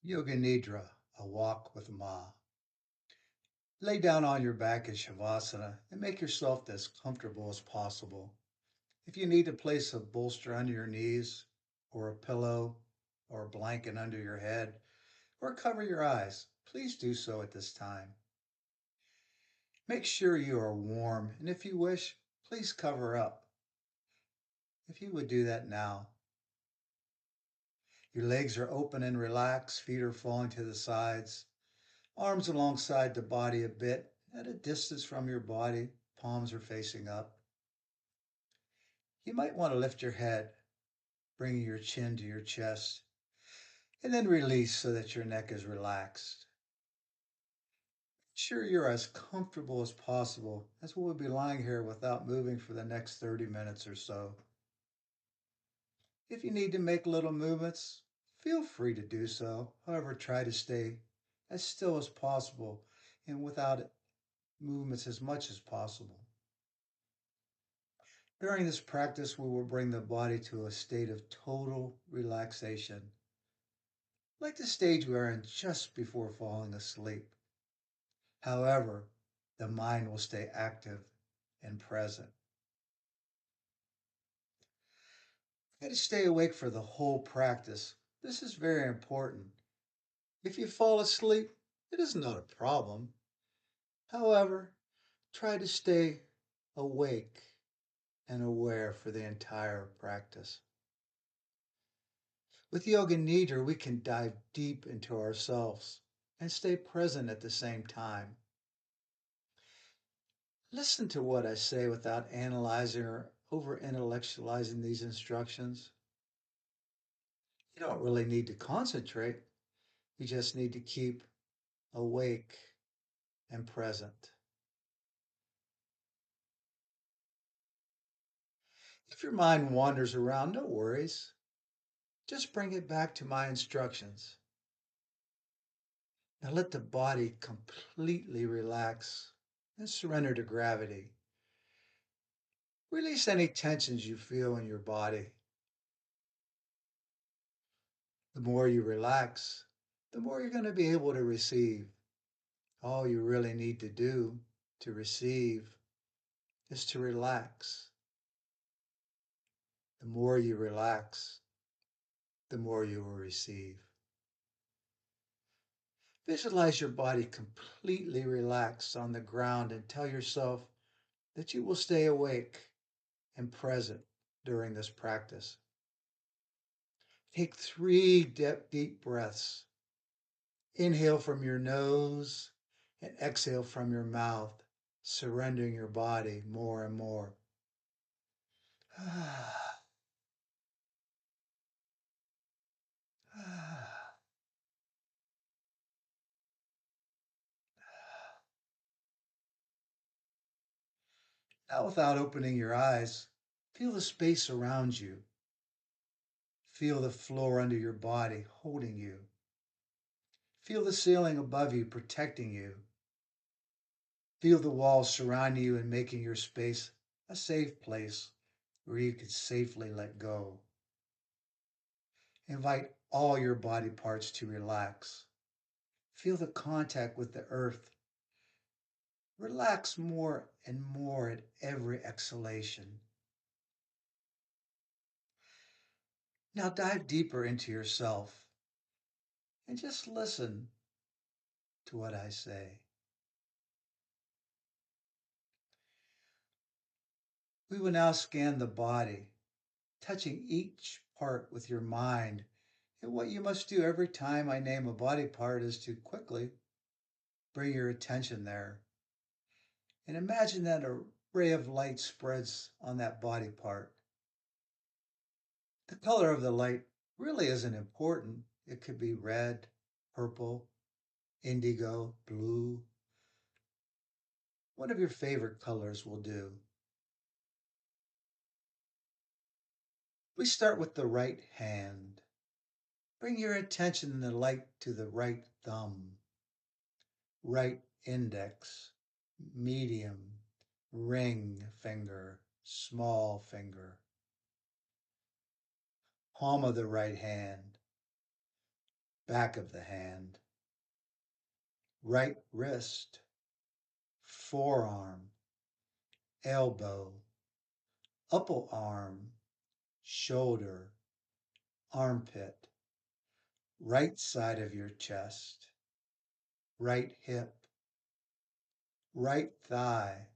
Yoga Nidra, a walk with Ma. Lay down on your back in Shavasana and make yourself as comfortable as possible. If you need to place a bolster under your knees, or a pillow, or a blanket under your head, or cover your eyes, please do so at this time. Make sure you are warm, and if you wish, please cover up. If you would do that now. Your legs are open and relaxed, feet are falling to the sides. Arms alongside the body a bit, at a distance from your body, palms are facing up. You might want to lift your head, bringing your chin to your chest, and then release so that your neck is relaxed. Ensure you're as comfortable as possible, as we'll be lying here without moving for the next 30 minutes or so. If you need to make little movements, feel free to do so. However, try to stay as still as possible and without movements as much as possible. During this practice, we will bring the body to a state of total relaxation, like the stage we are in just before falling asleep. However, the mind will stay active and present. Try to stay awake for the whole practice. This is very important. If you fall asleep, it is not a problem. However, try to stay awake and aware for the entire practice. With Yoga Nidra, we can dive deep into ourselves and stay present at the same time. Listen to what I say without analyzing or over intellectualizing these instructions. You don't really need to concentrate. You just need to keep awake and present. If your mind wanders around, no worries. Just bring it back to my instructions. Now let the body completely relax and surrender to gravity. Release any tensions you feel in your body. The more you relax, the more you're going to be able to receive. All you really need to do to receive is to relax. The more you relax, the more you will receive. Visualize your body completely relaxed on the ground and tell yourself that you will stay awake and present during this practice. Take 3 deep breaths. Inhale from your nose and exhale from your mouth, surrendering your body more and more. Now, without opening your eyes, feel the space around you. Feel the floor under your body holding you. Feel the ceiling above you protecting you. Feel the walls surrounding you and making your space a safe place where you can safely let go. Invite all your body parts to relax. Feel the contact with the earth. Relax more and more at every exhalation. Now dive deeper into yourself and just listen to what I say. We will now scan the body, touching each part with your mind. And what you must do every time I name a body part is to quickly bring your attention there. And imagine that a ray of light spreads on that body part. The color of the light really isn't important. It could be red, purple, indigo, blue. One of your favorite colors will do. We start with the right hand. Bring your attention and the light to the right thumb, right index, medium, ring finger, small finger, palm of the right hand, back of the hand, right wrist, forearm, elbow, upper arm, shoulder, armpit, right side of your chest, right hip, right thigh,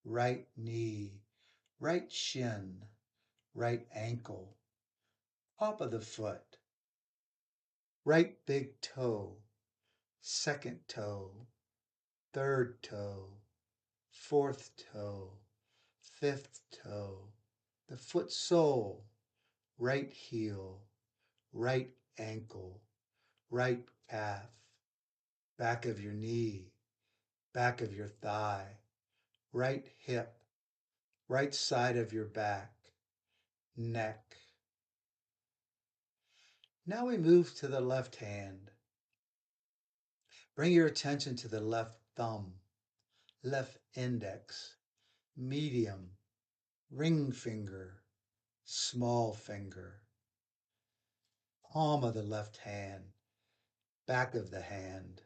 right knee, right shin, right ankle, top of the foot, right big toe, second toe, third toe, fourth toe, fifth toe, the foot sole, right heel, right ankle, right calf, back of your knee, back of your thigh, right hip, right side of your back, neck. Now we move to the left hand. Bring your attention to the left thumb, left index, medium, ring finger, small finger, palm of the left hand, back of the hand,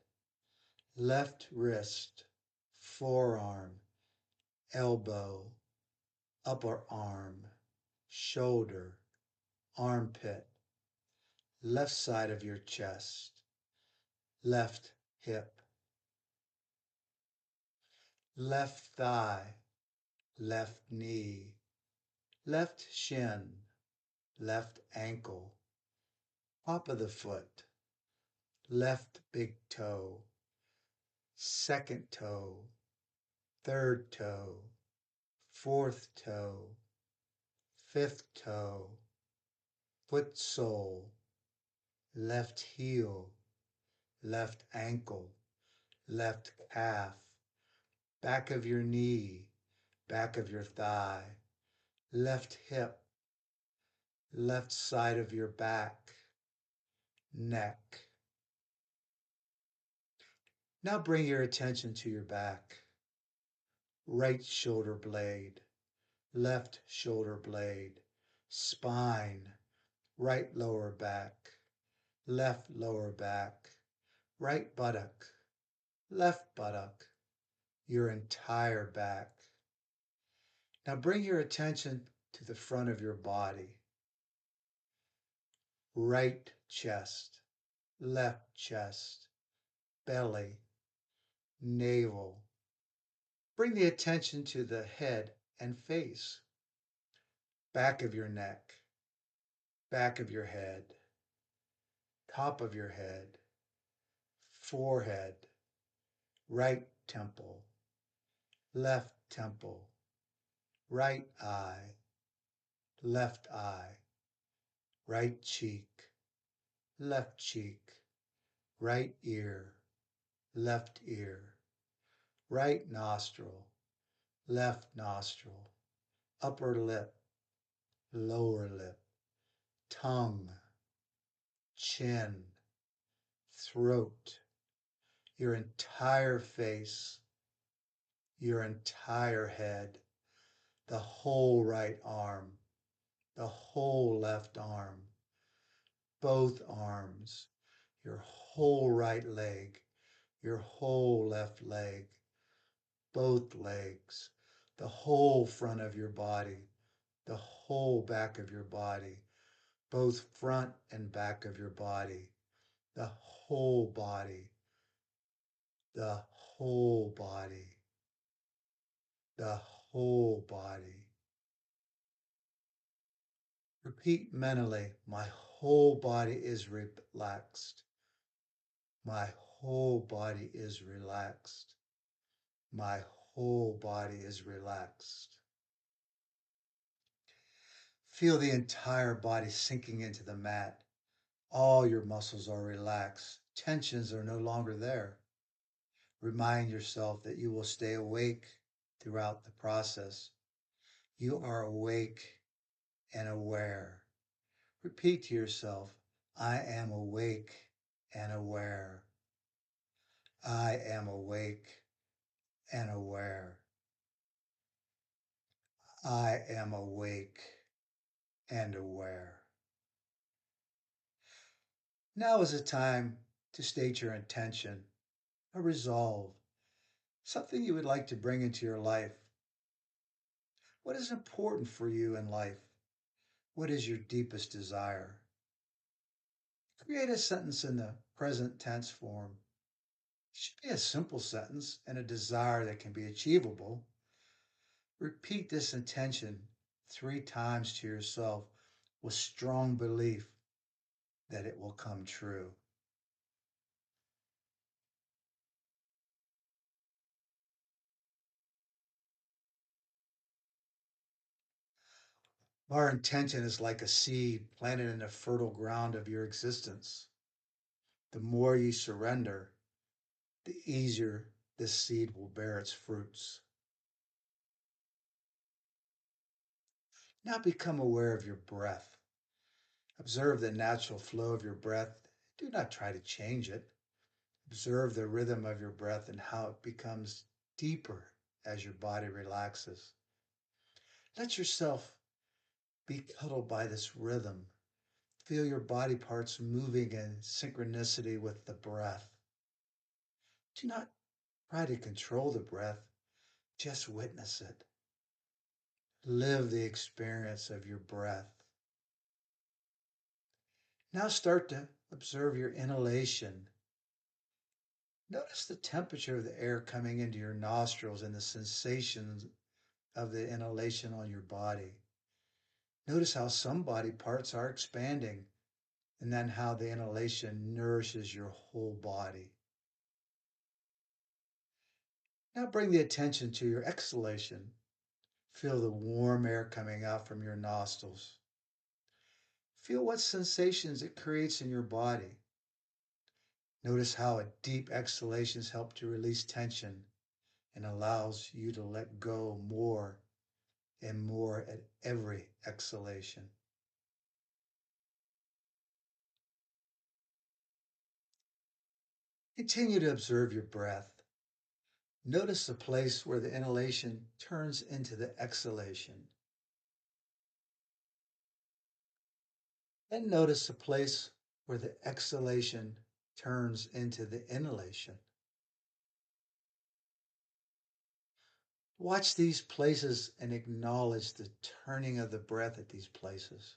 left wrist, forearm, elbow, upper arm, shoulder, armpit, left side of your chest, left hip, left thigh, left knee, left shin, left ankle, top of the foot, left big toe, second toe, third toe, fourth toe, fifth toe, foot sole, left heel, left ankle, left calf, back of your knee, back of your thigh, left hip, left side of your back, neck. Now bring your attention to your back. Right shoulder blade, left shoulder blade, spine, right lower back, left lower back, right buttock, left buttock, your entire back. Now bring your attention to the front of your body. Right chest, left chest, belly, navel. Bring the attention to the head and face. Back of your neck, back of your head, top of your head, forehead, right temple, left temple, right eye, left eye, right cheek, left cheek, right ear, left ear, right nostril, left nostril, upper lip, lower lip, tongue, chin, throat, your entire face, your entire head, the whole right arm, the whole left arm, both arms, your whole right leg, your whole left leg, both legs, the whole front of your body, the whole back of your body, both front and back of your body, the whole body, the whole body, the whole body. Repeat mentally, my whole body is relaxed. My whole body is relaxed. My whole body is relaxed. Feel the entire body sinking into the mat. All your muscles are relaxed. Tensions are no longer there. Remind yourself that you will stay awake throughout the process. You are awake and aware. Repeat to yourself, I am awake and aware. I am awake and aware. I am awake and aware. Now is the time to state your intention, a resolve, something you would like to bring into your life. What is important for you in life? What is your deepest desire? Create a sentence in the present tense form. It should be a simple sentence and a desire that can be achievable. Repeat this intention 3 times to yourself with strong belief that it will come true. Our intention is like a seed planted in the fertile ground of your existence. The more you surrender, the easier this seed will bear its fruits. Now become aware of your breath. Observe the natural flow of your breath. Do not try to change it. Observe the rhythm of your breath and how it becomes deeper as your body relaxes. Let yourself be cuddled by this rhythm. Feel your body parts moving in synchronicity with the breath. Do not try to control the breath, just witness it. Live the experience of your breath. Now start to observe your inhalation. Notice the temperature of the air coming into your nostrils and the sensations of the inhalation on your body. Notice how some body parts are expanding and then how the inhalation nourishes your whole body. Now bring the attention to your exhalation. Feel the warm air coming out from your nostrils. Feel what sensations it creates in your body. Notice how a deep exhalations help to release tension and allows you to let go more and more at every exhalation. Continue to observe your breath. Notice the place where the inhalation turns into the exhalation. Then notice the place where the exhalation turns into the inhalation. Watch these places and acknowledge the turning of the breath at these places.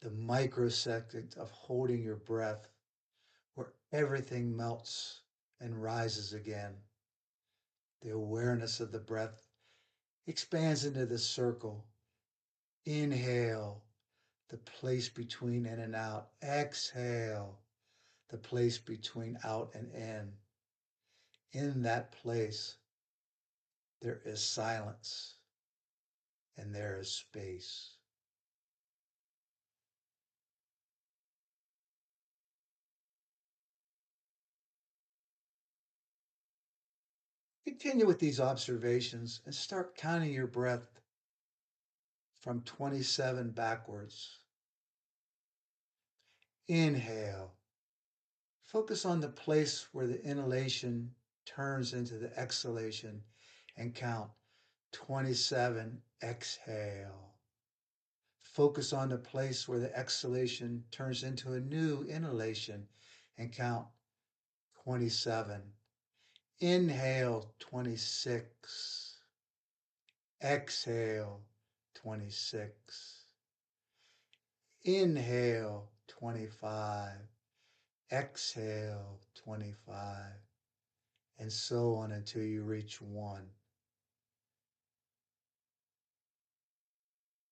The microsecond of holding your breath where everything melts and rises again. The awareness of the breath expands into the circle. Inhale, the place between in and out. Exhale, the place between out and in. In that place, there is silence and there is space. Continue with these observations and start counting your breath from 27 backwards. Inhale. Focus on the place where the inhalation turns into the exhalation and count 27. Exhale. Focus on the place where the exhalation turns into a new inhalation and count 27. Inhale 26. Exhale 26. Inhale 25. Exhale 25. And so on until you reach 1.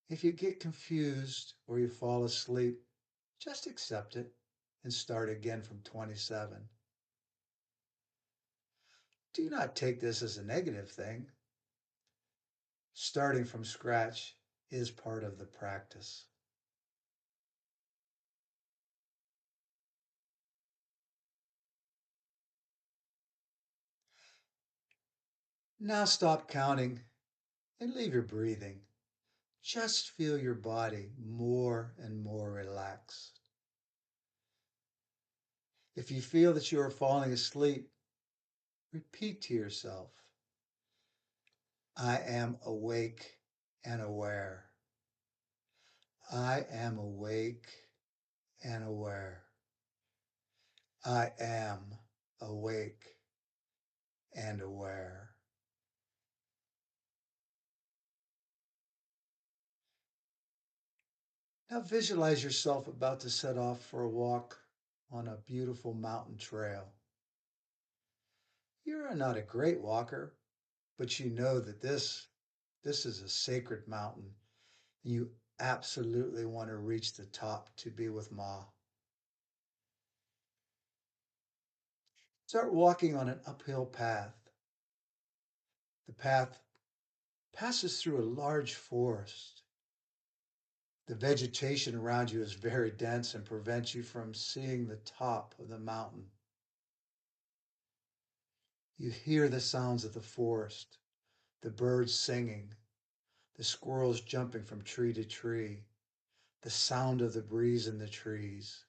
If you get confused or you fall asleep, just accept it and start again from 27. Do not take this as a negative thing. Starting from scratch is part of the practice. Now stop counting and leave your breathing. Just feel your body more and more relaxed. If you feel that you are falling asleep, repeat to yourself, I am awake and aware. I am awake and aware. I am awake and aware. Now visualize yourself about to set off for a walk on a beautiful mountain trail. You're not a great walker, but you know that this is a sacred mountain. You absolutely want to reach the top to be with Ma. Start walking on an uphill path. The path passes through a large forest. The vegetation around you is very dense and prevents you from seeing the top of the mountain. You hear the sounds of the forest, the birds singing, the squirrels jumping from tree to tree, the sound of the breeze in the trees.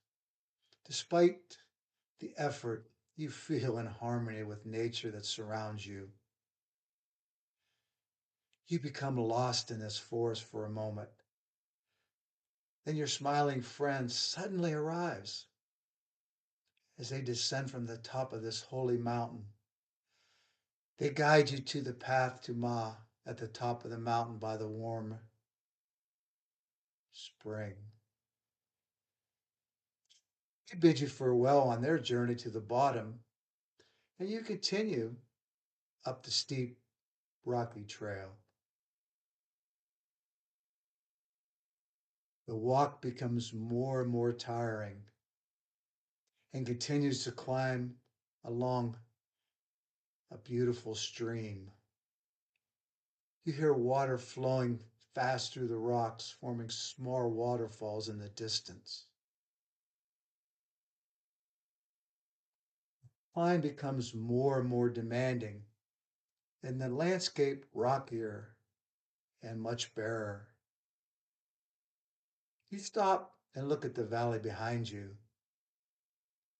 Despite the effort, you feel in harmony with nature that surrounds you. You become lost in this forest for a moment. Then your smiling friend suddenly arrives as they descend from the top of this holy mountain. They guide you to the path to Ma at the top of the mountain by the warm spring. They bid you farewell on their journey to the bottom, and you continue up the steep, rocky trail. The walk becomes more and more tiring and continues to climb along a beautiful stream. You hear water flowing fast through the rocks, forming small waterfalls in the distance. Climb becomes more and more demanding, and the landscape rockier and much barer. You stop and look at the valley behind you,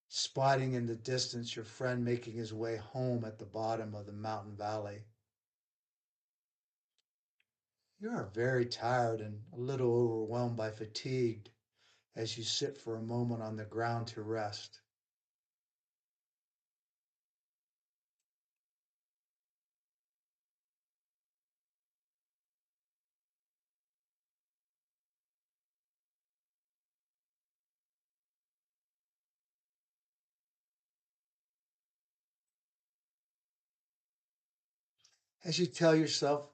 spotting in the distance your friend making his way home at the bottom of the mountain valley. You are very tired and a little overwhelmed by fatigue as you sit for a moment on the ground to rest. As you tell yourself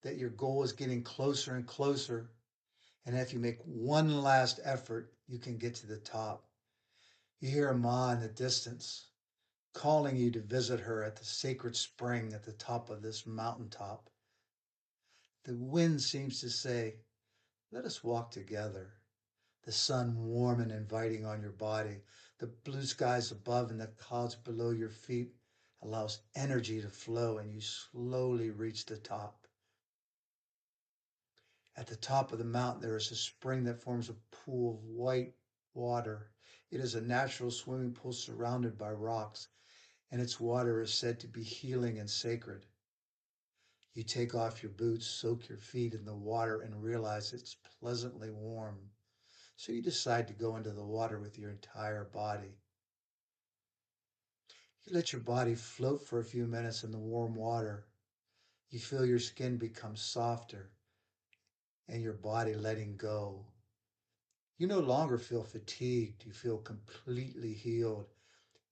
that your goal is getting closer and closer, and if you make one last effort, you can get to the top. You hear Ma in the distance calling you to visit her at the sacred spring at the top of this mountaintop. The wind seems to say, let us walk together. The sun warm and inviting on your body, the blue skies above and the clouds below your feet allows energy to flow and you slowly reach the top. At the top of the mountain, there is a spring that forms a pool of white water. It is a natural swimming pool surrounded by rocks, and its water is said to be healing and sacred. You take off your boots, soak your feet in the water, and realize it's pleasantly warm. So you decide to go into the water with your entire body. You let your body float for a few minutes in the warm water. You feel your skin become softer and your body letting go. You no longer feel fatigued. You feel completely healed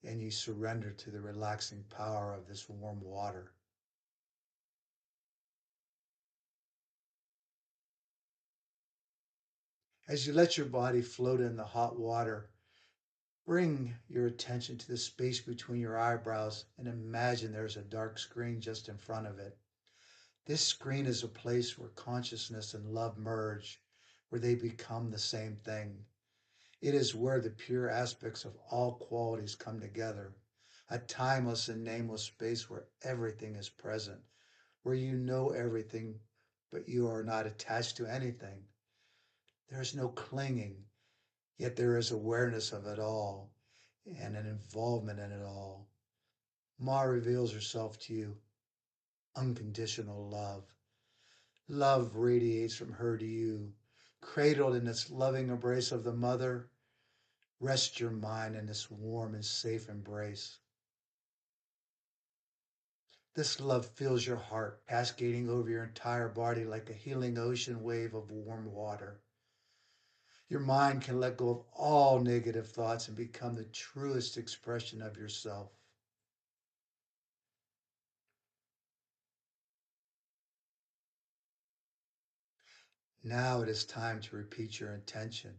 and you surrender to the relaxing power of this warm water. As you let your body float in the hot water, bring your attention to the space between your eyebrows and imagine there's a dark screen just in front of it. This screen is a place where consciousness and love merge, where they become the same thing. It is where the pure aspects of all qualities come together, a timeless and nameless space where everything is present, where you know everything, but you are not attached to anything. There is no clinging, yet there is awareness of it all and an involvement in it all. Ma reveals herself to you, unconditional love. Love radiates from her to you, cradled in its loving embrace of the mother, Rest your mind in this warm and safe embrace. This love fills your heart, cascading over your entire body like a healing ocean wave of warm water. Your mind can let go of all negative thoughts and become the truest expression of yourself. Now it is time to repeat your intention.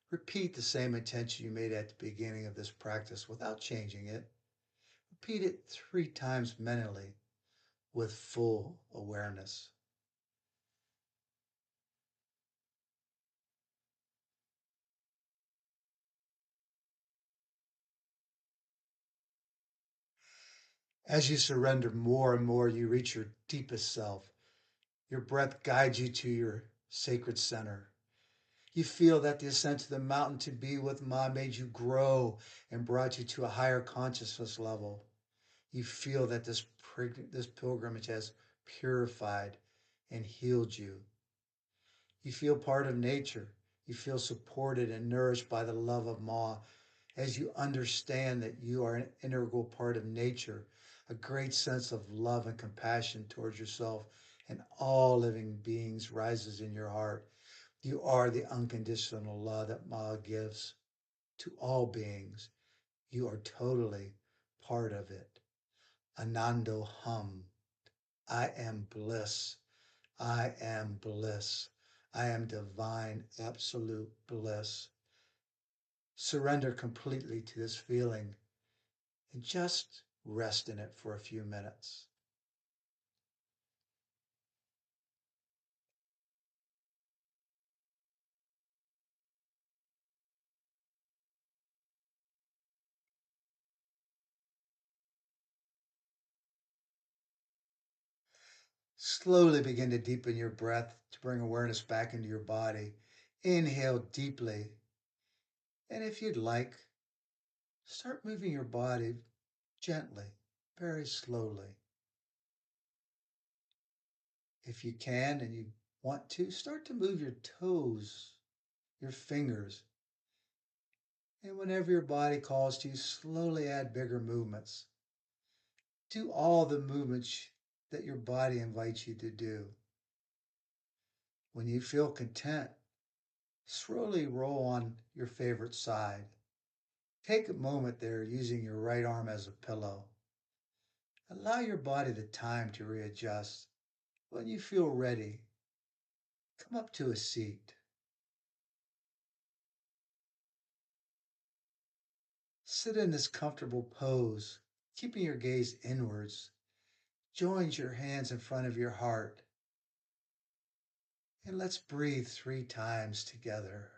Repeat the same intention you made at the beginning of this practice without changing it. Repeat it 3 times mentally with full awareness. As you surrender more and more, you reach your deepest self. Your breath guides you to your sacred center. You feel that the ascent to the mountain to be with Ma made you grow and brought you to a higher consciousness level. You feel that this pilgrimage has purified and healed you. You feel part of nature. You feel supported and nourished by the love of Ma as you understand that you are an integral part of nature. A great sense of love and compassion towards yourself and all living beings rises in your heart. You are the unconditional love that Ma gives to all beings. You are totally part of it. Anando hum. I am bliss. I am bliss. I am divine, absolute bliss. Surrender completely to this feeling and just rest in it for a few minutes. Slowly begin to deepen your breath to bring awareness back into your body. Inhale deeply. And if you'd like, start moving your body gently, very slowly. If you can and you want to, start to move your toes, your fingers. And whenever your body calls to you, slowly add bigger movements. Do all the movements that your body invites you to do. When you feel content, slowly roll on your favorite side. Take a moment there using your right arm as a pillow. Allow your body the time to readjust. When you feel ready, come up to a seat. Sit in this comfortable pose, keeping your gaze inwards. Join your hands in front of your heart. And let's breathe 3 times together.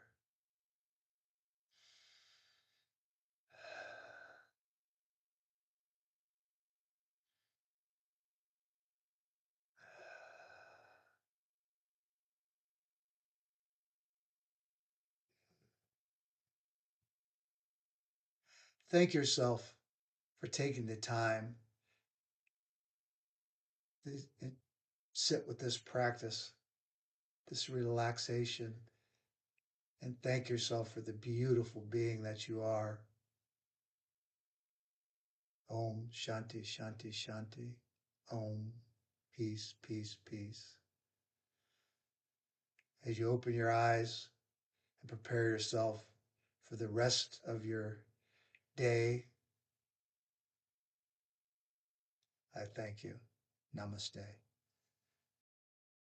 Thank yourself for taking the time to sit with this practice, this relaxation, and thank yourself for the beautiful being that you are. Om Shanti Shanti Shanti. Om Peace Peace Peace. As you open your eyes and prepare yourself for the rest of your day, I thank you. Namaste.